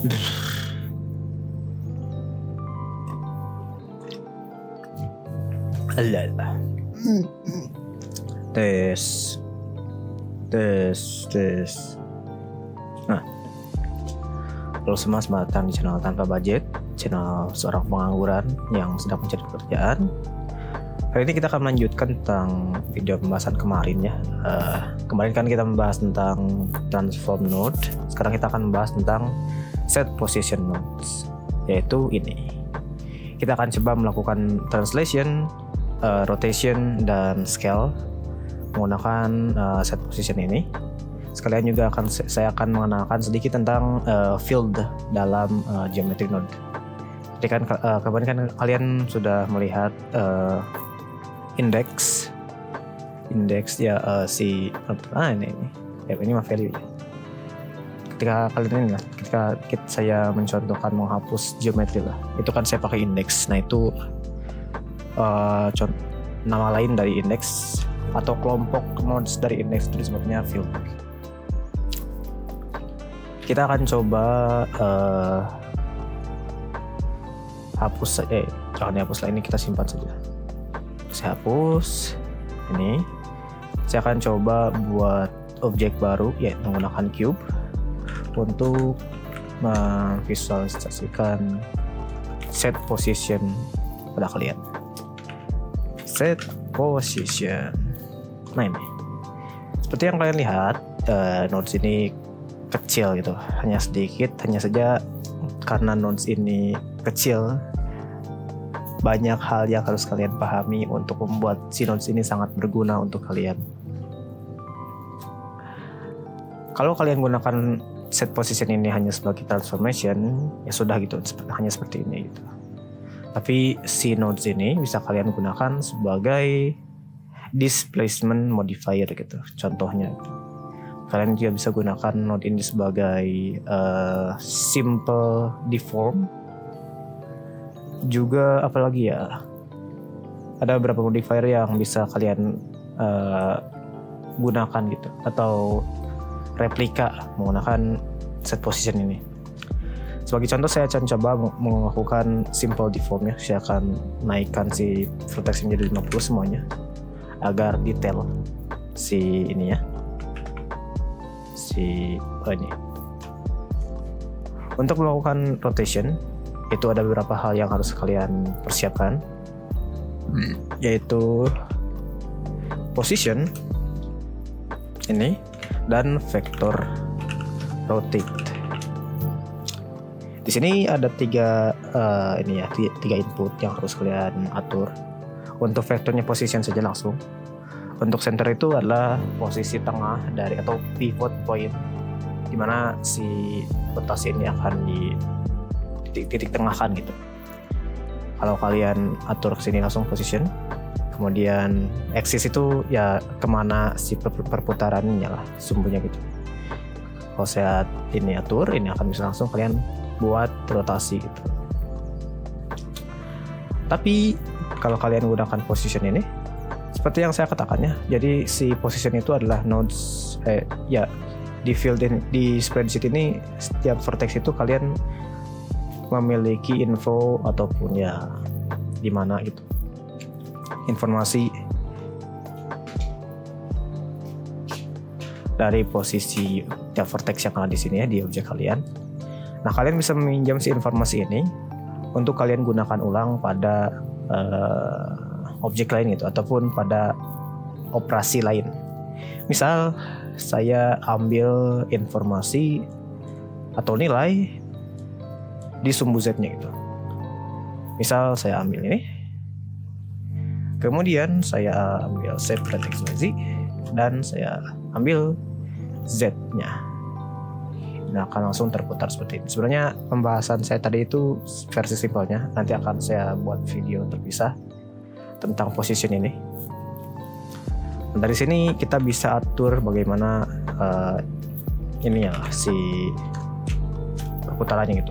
Alah. Tes. Nah, halo semua, selamat datang di channel Tanpa Budget, channel seorang pengangguran yang sedang mencari pekerjaan. Hari ini kita akan melanjutkan tentang video pembahasan kemarin ya. Kemarin kan kita membahas tentang transform node. Sekarang kita akan membahas tentang set position nodes, yaitu ini. Kita akan coba melakukan translation, rotation, dan scale menggunakan set position ini. Sekalian juga saya akan mengenalkan sedikit tentang field dalam geometry node. Jadi kan kemarin kan kalian sudah melihat index ya, si ini mah value ya. Ketika kalian ini lah, ketika saya mencontohkan menghapus geometri lah, itu kan saya pakai index. Nah itu nama lain dari index atau kelompok nodes dari index itu disebutnya field. Kita akan coba hapus jangan dihapus lah, ini kita simpan saja. Saya hapus ini. Saya akan coba buat objek baru yaitu menggunakan cube untuk memvisualisasikan set position pada kalian. Set position. Nah ini, seperti yang kalian lihat, nodes ini kecil gitu, hanya sedikit. Hanya saja karena nodes ini kecil, banyak hal yang harus kalian pahami untuk membuat si nodes ini sangat berguna untuk kalian. Kalau kalian gunakan set position ini hanya sebagai transformation, ya sudah gitu, hanya seperti ini gitu. Tapi si nodes ini bisa kalian gunakan sebagai displacement modifier gitu. Contohnya gitu. Kalian juga bisa gunakan node ini sebagai simple deform. Juga apalagi ya, ada beberapa modifier yang bisa kalian gunakan gitu, atau replika menggunakan set position ini. Sebagai contoh, saya akan coba melakukan simple deform ya. Saya akan naikkan si vertex menjadi 50 semuanya agar detail si ini ya, si ini. Untuk melakukan rotation itu ada beberapa hal yang harus kalian persiapkan, yaitu position ini dan vector rotate. Di sini ada tiga input yang harus kalian atur. Untuk vektornya position saja langsung. Untuk center itu adalah posisi tengah dari atau pivot point, di mana si rotasi ini akan di titik tengahkan gitu. Kalau kalian atur ke sini langsung position, kemudian axis itu ya kemana si perputarannya lah, sumbunya gitu. Kalau saya ini atur, ini akan bisa langsung kalian buat rotasi gitu. Tapi kalau kalian gunakan position ini, seperti yang saya katakan ya, jadi si position itu adalah nodes di field di spreadsheet ini, setiap vertex itu kalian memiliki info ataupun ya di mana gitu, informasi dari posisi tiap vertex yang ada di sini ya, di objek kalian. Nah, kalian bisa meminjam si informasi ini untuk kalian gunakan ulang pada objek lain gitu, ataupun pada operasi lain. Misal saya ambil informasi atau nilai di sumbu Z-nya gitu. Misal saya ambil ini, kemudian saya ambil set vertex Y dan saya ambil Z-nya. Nah, akan langsung terputar seperti ini. Sebenarnya pembahasan saya tadi itu versi simpelnya, nanti akan saya buat video terpisah tentang position ini. Dan dari sini kita bisa atur bagaimana ini ya, si perputarannya gitu.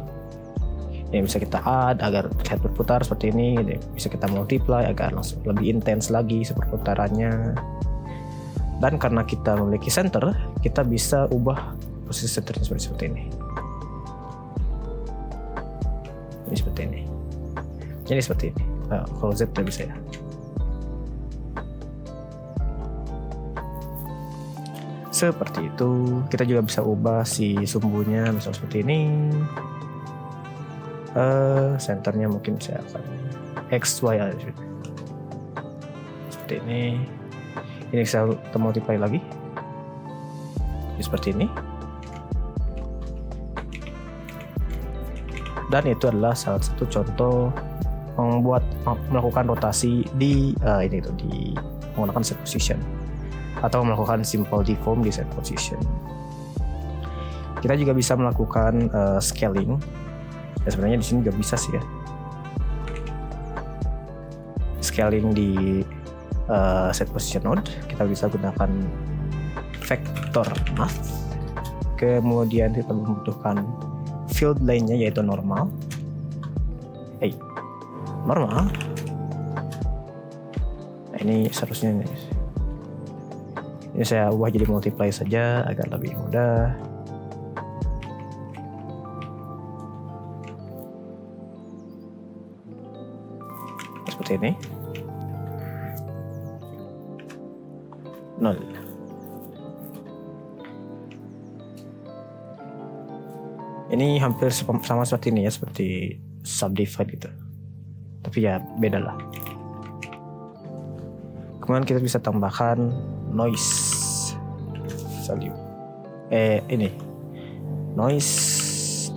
Ini bisa kita add agar terlihat berputar seperti ini, bisa kita multiply agar langsung lebih intens lagi perputarannya. Dan karena kita memiliki center, kita bisa ubah posisi centernya seperti ini. Ini seperti ini. Jadi seperti ini. Kalau Z tidak bisa ya. Seperti itu. Kita juga bisa ubah si sumbunya misal seperti ini. Senternya mungkin saya akan X, Y aja. Seperti ini. Ini saya multiply lagi. Jadi seperti ini. Dan itu adalah salah satu contoh melakukan rotasi di ini itu di menggunakan set position atau melakukan simple deform di set position. Kita juga bisa melakukan scaling. Ya, sebenarnya di sini juga bisa sih ya. Scaling di set position node kita bisa gunakan vector math. Kemudian kita membutuhkan field lainnya yaitu normal. Normal. Nah, ini seharusnya ini saya ubah jadi multiply saja agar lebih mudah. Seperti ini. 0. Ini hampir sama seperti ini ya, seperti subdivide gitu. Tapi ya beda lah. Kemudian kita bisa tambahkan noise value. Ini noise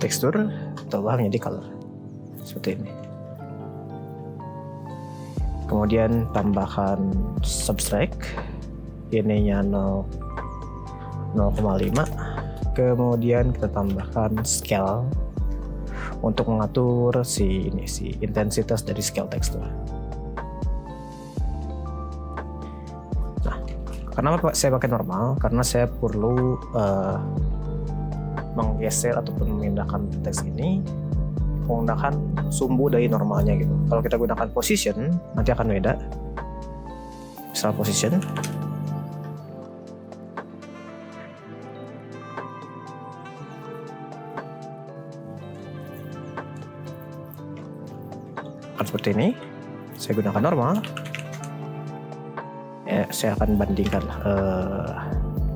texture atau ubah menjadi color seperti ini. Kemudian tambahkan subtract, ininya 0,5. Kemudian kita tambahkan scale untuk mengatur si intensitas dari scale tekstur. Nah, kenapa saya pakai normal? Karena saya perlu menggeser ataupun memindahkan teks ini menggunakan sumbu dari normalnya gitu. Kalau kita gunakan position nanti akan beda. Misal position seperti ini, saya gunakan normal. Saya akan bandingkan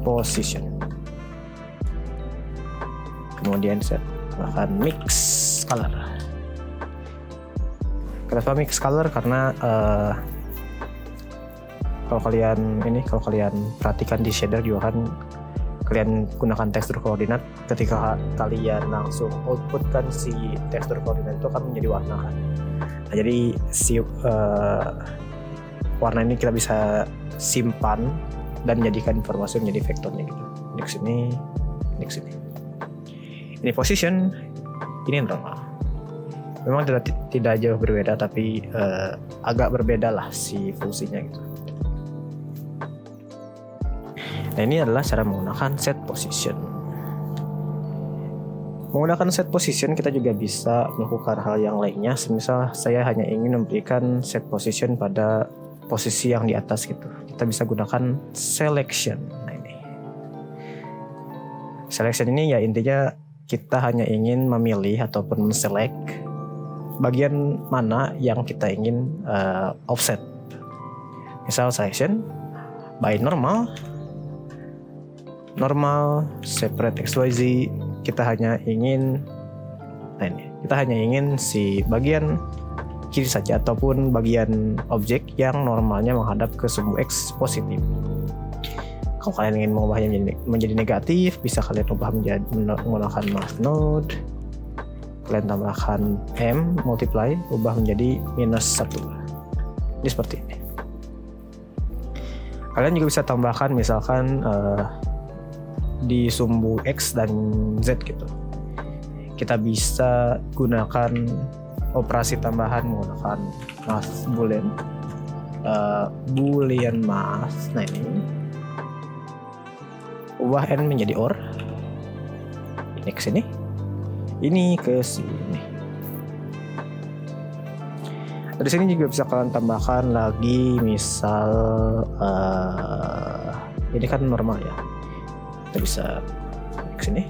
position. Kemudian saya akan mix color. Kenapa mix color? Karena kalau kalian perhatikan di shader juga kan kalian gunakan tekstur koordinat, ketika kalian langsung outputkan si tekstur koordinat itu akan menjadi warna kan. Nah, jadi si warna ini kita bisa simpan dan jadikan informasi menjadi vektornya gitu. Ini kesini, ini kesini. Ini position, ini normal. Memang tidak jauh berbeda, tapi agak berbeda lah si fungsinya gitu. Nah, ini adalah cara menggunakan set position. Menggunakan set position kita juga bisa melakukan hal yang lainnya. Semisal saya hanya ingin memberikan set position pada posisi yang di atas gitu. Kita bisa gunakan selection. Nah, ini. Selection ini ya intinya kita hanya ingin memilih ataupun men-select bagian mana yang kita ingin offset. Misal selection by normal separate XYZ. Kita hanya ingin si bagian kiri saja ataupun bagian objek yang normalnya menghadap ke sumbu X positif. Kalau kalian ingin mengubahnya menjadi negatif, bisa kalian ubah menggunakan math node. Kalian tambahkan M multiply, ubah menjadi -1. Ini seperti ini. Kalian juga bisa tambahkan misalkan di sumbu X dan Z gitu. Kita bisa gunakan operasi tambahan menggunakan math boolean math. Nah, ini ubah n menjadi or. Ini ke sini. Ini ke sini. Dari sini juga bisa kalian tambahkan lagi misal ini kan normal ya. Kita bisa ke sini.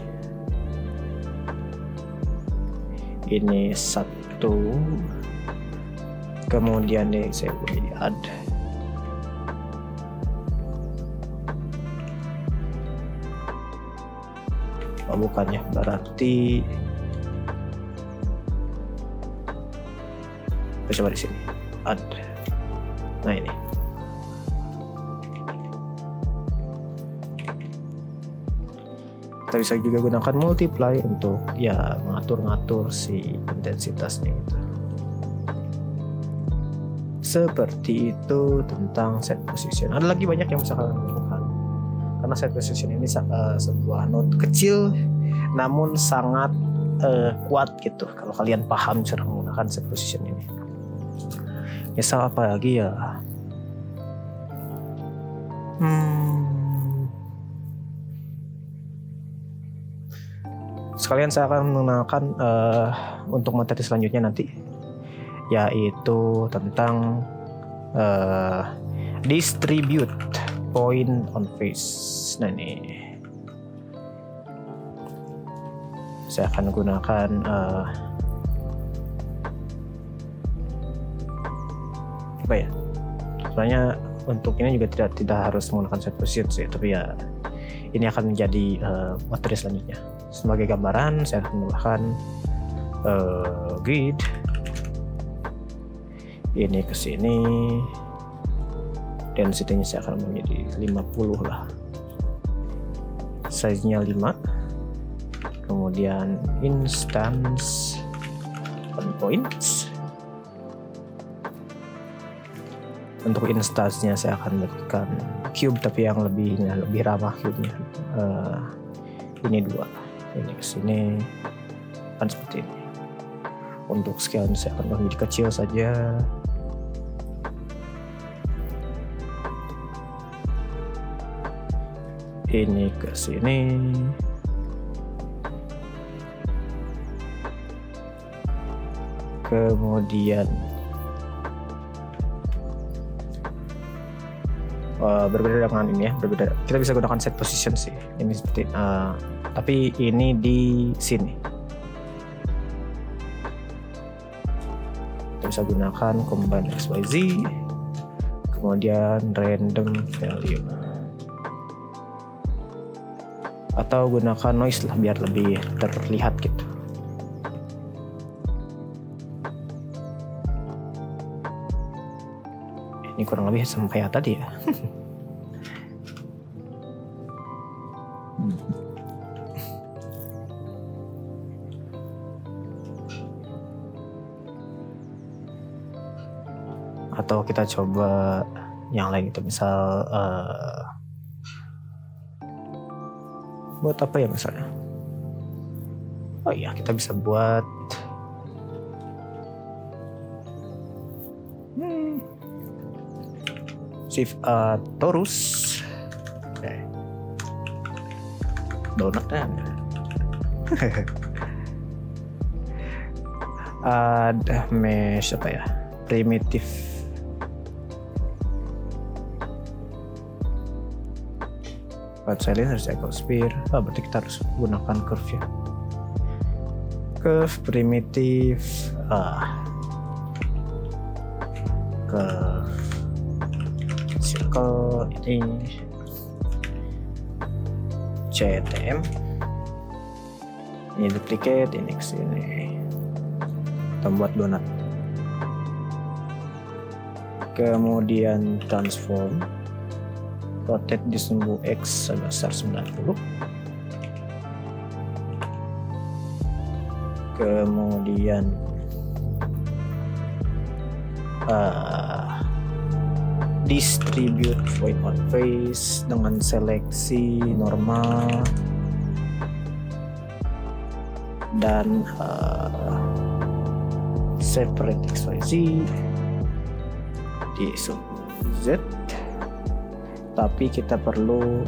Ini 1. itu, kemudian nih saya boleh add bukannya berarti kita coba di sini add. Nah ini kita bisa juga gunakan multiply untuk ya mengatur-ngatur si intensitasnya gitu. Seperti itu tentang set position. Ada lagi banyak yang bisa kalian lakukan karena set position ini sebuah node kecil namun sangat kuat gitu kalau kalian paham cara menggunakan set position ini. Misal apa lagi ya? Sekalian saya akan menggunakan untuk materi selanjutnya nanti, yaitu tentang distribute point on face. Nah ini saya akan gunakan apa ya? Sebenarnya untuk ini juga tidak harus menggunakan set position sih, tapi ya ini akan menjadi materi selanjutnya. Sebagai gambaran saya akan menambahkan grid ini ke sini, density-nya saya akan menjadi 50 lah, size-nya 5, kemudian instance points. Untuk instance-nya saya akan berikan cube tapi yang lebih ramah cube-nya. Ini 2. Ini ke sini kan seperti ini. Untuk scale saya akan menjadi kecil saja. Ini ke sini. Kemudian berbeda dengan ini ya, berbeda. Kita bisa gunakan set position sih. Ini seperti tapi ini di sini. Kita bisa gunakan combine XYZ, kemudian random value, atau gunakan noise lah biar lebih terlihat gitu. Ini kurang lebih sama kayak tadi ya. Atau kita coba yang lain itu, misal buat apa ya misalnya? Oh iya, kita bisa buat shift torus. Donat kan. Ada mesh apa ya? Primitive. Silence harus echo sphere. Berarti kita harus gunakan curve ya. Curve primitive. Curve circle ini CTM. Ini duplicate, ini ke sini. Kita buat donat. Kemudian transform. Rotate di sumbu X sebesar 90. Kemudian distribute point on face dengan seleksi normal dan separate XYZ di sumbu Z. Tapi kita perlu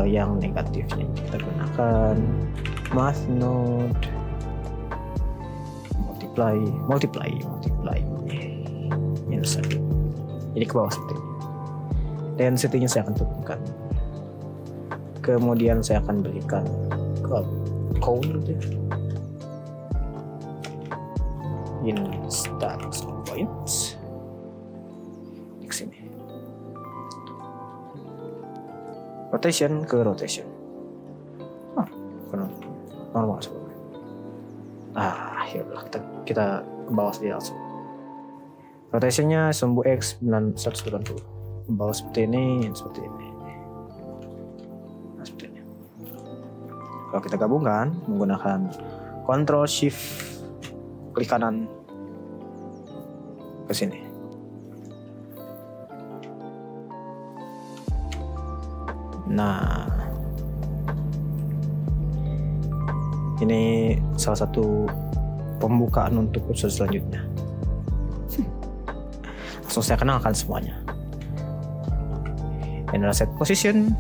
yang negatifnya. Kita gunakan math node multiply minus 1. Jadi ke bawah seperti ini. Density-nya saya akan turunkan. Kemudian saya akan berikan code instance of points di sini. Rotation ke rotation. Normal sebelumnya. Ya udah kita ke bawah saja langsung. Rotationnya sumbu X 180. Ke bawah seperti ini, seperti ini. Nah, seperti ini. Kalau kita gabungkan menggunakan Ctrl Shift klik kanan ke sini. Nah, ini salah satu pembukaan untuk episode selanjutnya. Langsung saya kenalkan semuanya. Ini adalah set position.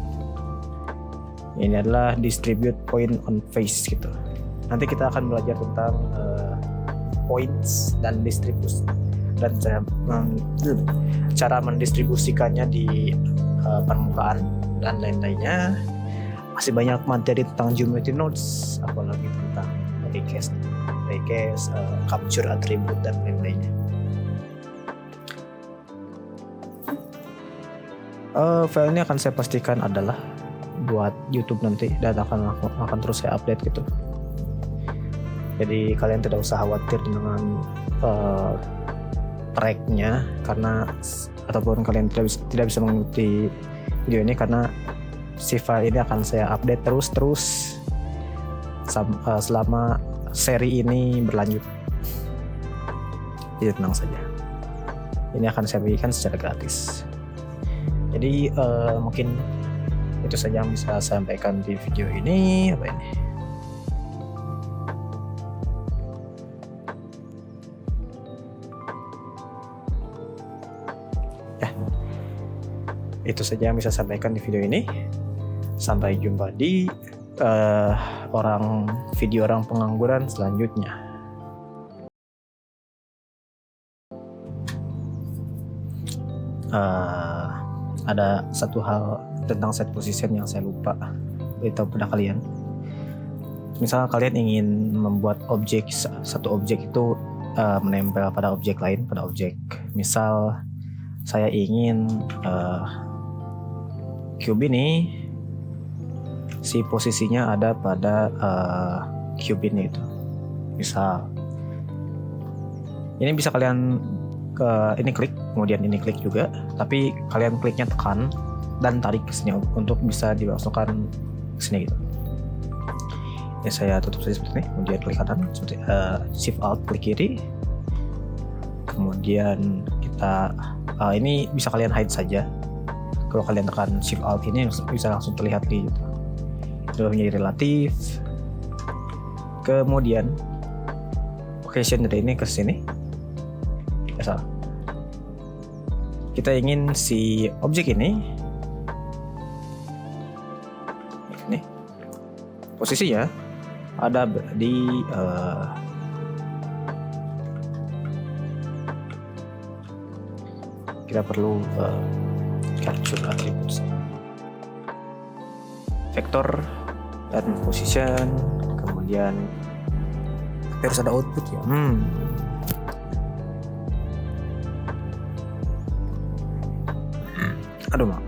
Ini adalah distribute point on face gitu. Nanti kita akan belajar tentang points dan distribusi dan cara mendistribusikannya di permukaan dan lain-lainnya. Masih banyak materi tentang geometry nodes, apalagi tentang recast, capture attribute dan lain-lainnya. File ini akan saya pastikan adalah buat YouTube nanti dan akan terus saya update gitu. Jadi kalian tidak usah khawatir dengan tracknya ataupun kalian tidak bisa mengikuti video ini karena si file ini akan saya update terus selama seri ini berlanjut. Jadi tenang saja. Ini akan saya berikan secara gratis. Jadi mungkin itu saja yang bisa saya sampaikan di video ini. Apa ini? Ya, itu saja yang bisa saya sampaikan di video ini. Sampai jumpa di video orang pengangguran selanjutnya. Ada satu hal tentang set position yang saya lupa beritahu pada kalian. Misalnya kalian ingin membuat satu objek itu menempel pada objek lain, pada objek. Misal saya ingin cube ini si posisinya ada pada cube ini itu. Misal ini bisa kalian ini klik, kemudian ini klik juga, tapi kalian kliknya tekan dan tarik ke sini untuk bisa dimasukkan ke sini gitu. Ini saya tutup saja seperti ini, kemudian klik kanan seperti Shift Alt klik kiri. Kemudian kita ini bisa kalian hide saja. Kalau kalian tekan Shift Alt ini bisa langsung terlihat di gitu. Itu menjadi relatif. Kemudian location dari ini ke sini. Salah. Kita ingin si objek ini posisinya ada di kita perlu capture attributes vektor dan position, kemudian harus ada output ya. Aduh mak.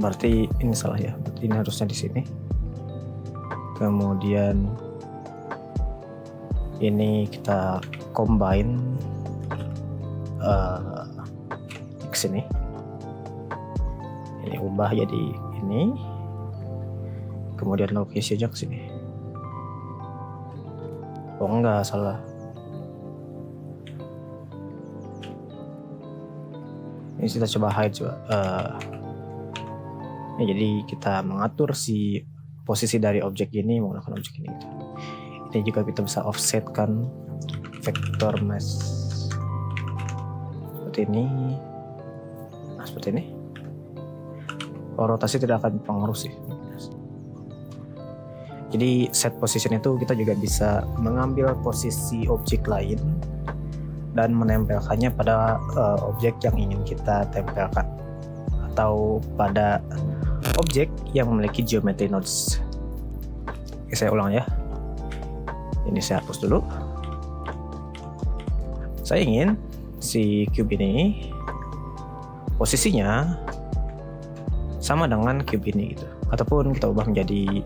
Berarti ini salah ya. Berarti ini harusnya di sini. Kemudian ini kita combine ke sini. Ini ubah jadi ini. Kemudian location-nya ke sini. Oh enggak, salah. Ini kita coba hide coba. Ya, jadi kita mengatur si posisi dari objek ini menggunakan objek ini gitu. Ini juga kita bisa offset kan vektor mesh seperti ini. Nah seperti ini. Kalau rotasi tidak akan pengaruh sih. Jadi set position itu kita juga bisa mengambil posisi objek lain dan menempelkannya pada objek yang ingin kita tempelkan atau pada objek yang memiliki geometry nodes. Oke, saya ulang ya. Ini saya hapus dulu. Saya ingin si cube ini posisinya sama dengan cube ini gitu. Ataupun kita ubah menjadi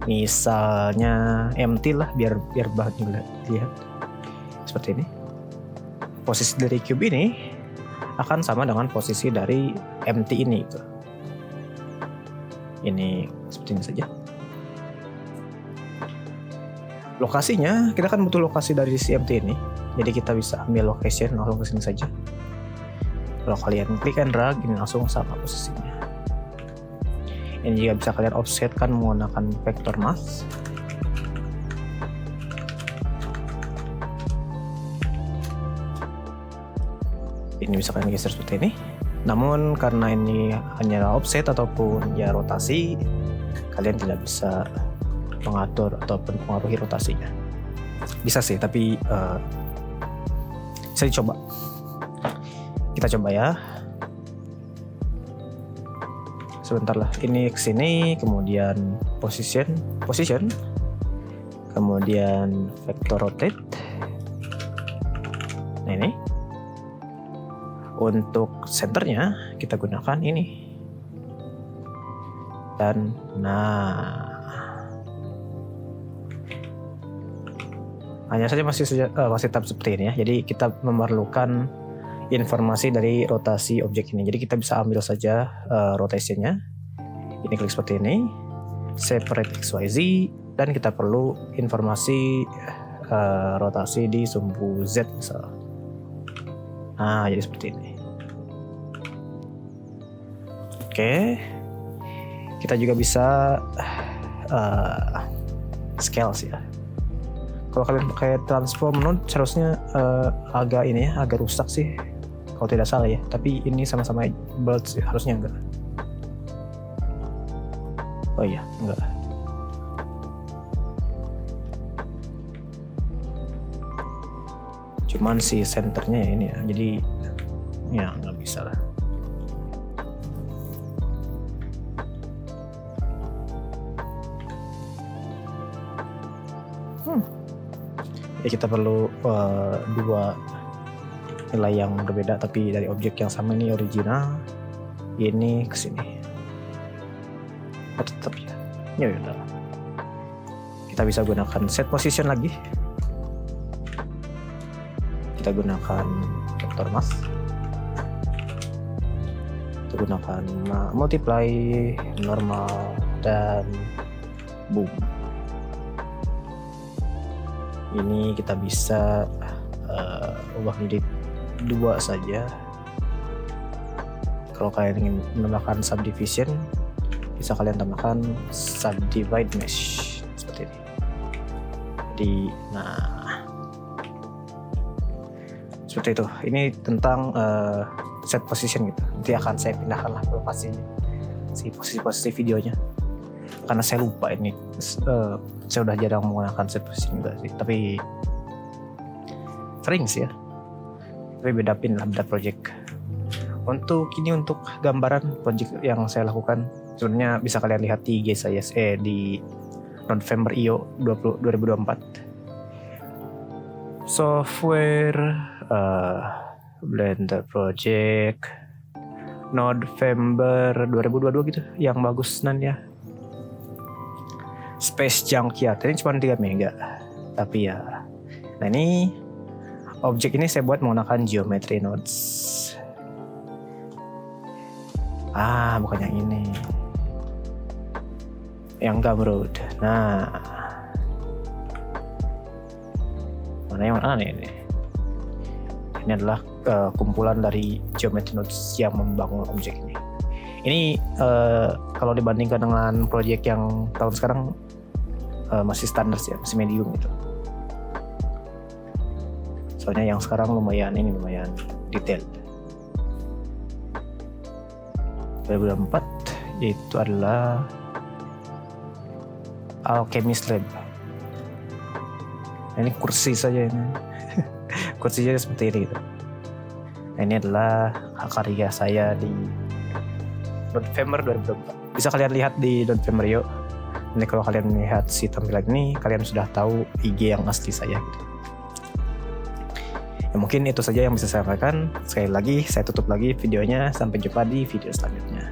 misalnya empty lah, biar bahannya lihat seperti ini. Posisi dari cube ini akan sama dengan posisi dari empty ini gitu. Ini seperti ini saja. Lokasinya, kita kan butuh lokasi dari si empty ini, jadi kita bisa ambil location langsung ke sini saja. Kalau kalian klik and drag, ini langsung sama posisinya. Ini juga bisa kalian offset kan menggunakan vector mask. Ini bisa kalian geser seperti ini. Namun karena ini hanyalah offset ataupun ya rotasi, kalian tidak bisa mengatur ataupun mengaruhi rotasinya. Bisa sih, tapi bisa dicoba. Kita coba ya. Sebentar lah, ini ke sini, kemudian position, kemudian vector rotate. Nah ini. Untuk centernya kita gunakan ini. Dan hanya saja masih tetap seperti ini ya. Jadi kita memerlukan informasi dari rotasi objek ini. Jadi kita bisa ambil saja rotationnya. Ini klik seperti ini, separate XYZ, dan kita perlu informasi rotasi di sumbu Z misal. Nah, jadi seperti ini. Oke, kita juga bisa scale sih ya. Kalau kalian pakai transform node seharusnya agak ini ya, agak rusak sih kalau tidak salah ya. Tapi ini sama-sama build sih, harusnya enggak. Oh iya, enggak. Cuman si centernya ya ini ya, jadi ya nggak bisa lah. Ya kita perlu dua nilai yang berbeda tapi dari objek yang sama. Ini original, ini kesini. Tetap ya. Ya udah. Kita bisa gunakan set position lagi. Kita gunakan vector mask. Kita gunakan multiply, normal, dan boom. Ini kita bisa ubah menjadi 2 saja. Kalau kalian ingin menambahkan subdivision, bisa kalian tambahkan subdivide mesh seperti ini. Jadi, seperti itu. Ini tentang set position gitu. Nanti akan saya pindahkan lah ke posisi videonya. Karena saya lupa ini, saya udah jarang menggunakan set position juga sih. Tapi sering sih ya. Tapi beda project. Untuk gambaran project yang saya lakukan, sebenarnya bisa kalian lihat di IG saya di November IO 2024. Software Blender project November 2022 gitu, yang bagus ya. Space Junkyard ini cuma 3 mega, tapi ya. Nah ini objek ini saya buat menggunakan geometry nodes. Bukan yang ini, yang Gumroad. Nah, mana yang mana ini? Ini adalah kumpulan dari geometry nodes yang membangun objek ini. Ini kalau dibandingkan dengan project yang tahun sekarang masih standar sih ya, masih medium gitu. Soalnya yang sekarang lumayan detail. 2024 itu adalah Alchemist Lab. Nah, ini kursi saja ini. Kursinya seperti ini gitu. Nah, ini adalah karya saya di November 2024. Bisa kalian lihat di November yuk. Nanti kalau kalian melihat si tampilan ini, kalian sudah tahu IG yang asli saya gitu. Ya, mungkin itu saja yang bisa saya sampaikan. Sekali lagi saya tutup lagi videonya. Sampai jumpa di video selanjutnya.